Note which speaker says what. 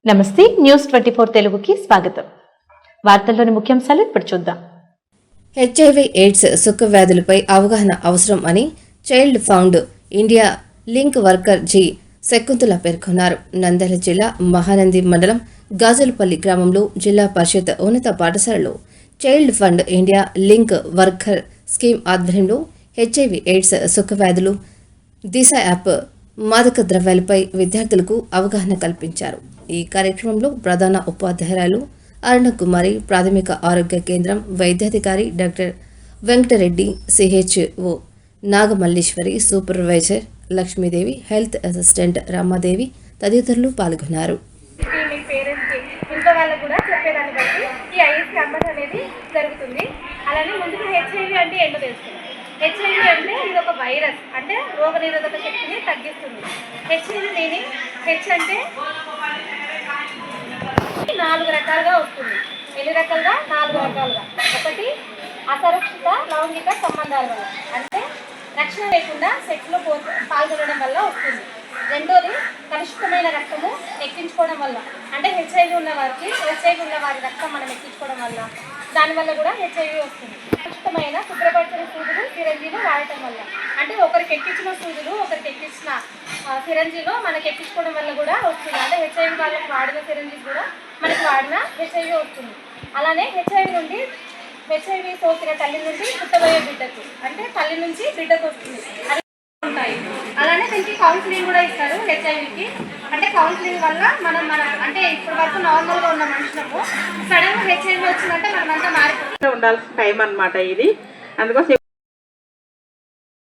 Speaker 1: నమస్తే న్యూస్ 24 తెలుగుకి స్వాగతం. వార్తల్లోని ముఖ్యాంశాలు ఇప్పుడు చూద్దాం.
Speaker 2: హెచ్ఐవి ఎయిడ్స్ సుఖ వ్యాధులపై అవగాహన అవసరం అని child found India link worker G Shakuntala పేర్కొన్నారు. నంద్యాల జిల్లా మహానంది మండలం గాజులపల్లి గ్రామంలో జిల్లా పరిషత్ ఉన్నత పాఠశాలలో child fund India link worker scheme ఆధ్వర్యంలో హెచ్ఐవి ఎయిడ్స్ సుఖ వ్యాధులు దిశ యాప్ మాదక ద్రవ్యాలపై విద్యార్థులకు అవగాహన కల్పించారు. ఈ కార్యక్రమంలో ప్రధాన ఉపాధ్యాయురాలు అరుణకుమారి, ప్రాథమిక ఆరోగ్య కేంద్రం వైద్యాధికారి doctor Venkatareddy, CHO Nagamalleswari, supervisor Lakshmidevi, health assistant Ramadevi తదితరులు పాల్గొన్నారు.
Speaker 3: హెచ్ఐవి అంటే ఇది ఒక వైరస్, అంటే రోగనిరోధక శక్తిని తగ్గిస్తుంది. హెచ్ఐవి మీనింగ్ హెచ్ అంటే 4 రకాలుగా వస్తుంది. ఎన్ని రకాలుగా? 4 రకాలుగా. ఒకటి, అసురక్షిత లైంగిక సంబంధాల వల్ల, అంటే రక్షణ లేకుండా సెక్స్లో పాల్గొనడం వల్ల వస్తుంది. రెండోది, కలుషితమైన రక్తము ఎక్కించుకోవడం వల్ల, అంటే హెచ్ఐవి ఉన్న వారి రక్తం మనం ఎక్కించుకోవడం వల్ల, దానివల్ల కూడా హెచ్ఐవి వస్తుంది. కలుషితమైన శుభ్రపరిచిన సూదులు, సిరంజీలు వాడటం వల్ల, అంటే ఒకరికి ఎక్కించిన సూదులు, ఒకరికి ఎక్కించిన సిరంజీలో మనకి ఎక్కించుకోవడం వల్ల కూడా వస్తుంది. అంటే హెచ్ఐవి వాళ్ళకి వాడిన సిరంజీలు కూడా మనకి వాడిన హెచ్ఐవి వస్తుంది. అలానే హెచ్ఐవి సోకిన తల్లి నుండి పుట్టబోయే బిడ్డకు, అంటే తల్లి నుంచి బిడ్డకు వస్తుంది, అది ఉంటాయి. అలానే దీనికి కౌన్సిలింగ్ కూడా ఇస్తారు హెచ్ఐవికి. అంటే కౌన్సిలింగ్ వల్ల మనం అంటే ఇప్పటి వరకు నార్మల్గా ఉన్న మనుషులకు సడన్గా హెచ్ఐవి వచ్చిందంటే మనమంతా మారిపోతుంది.
Speaker 4: ఉండాల్సిన టైం అన్నమాట ఇది. అందుకోసం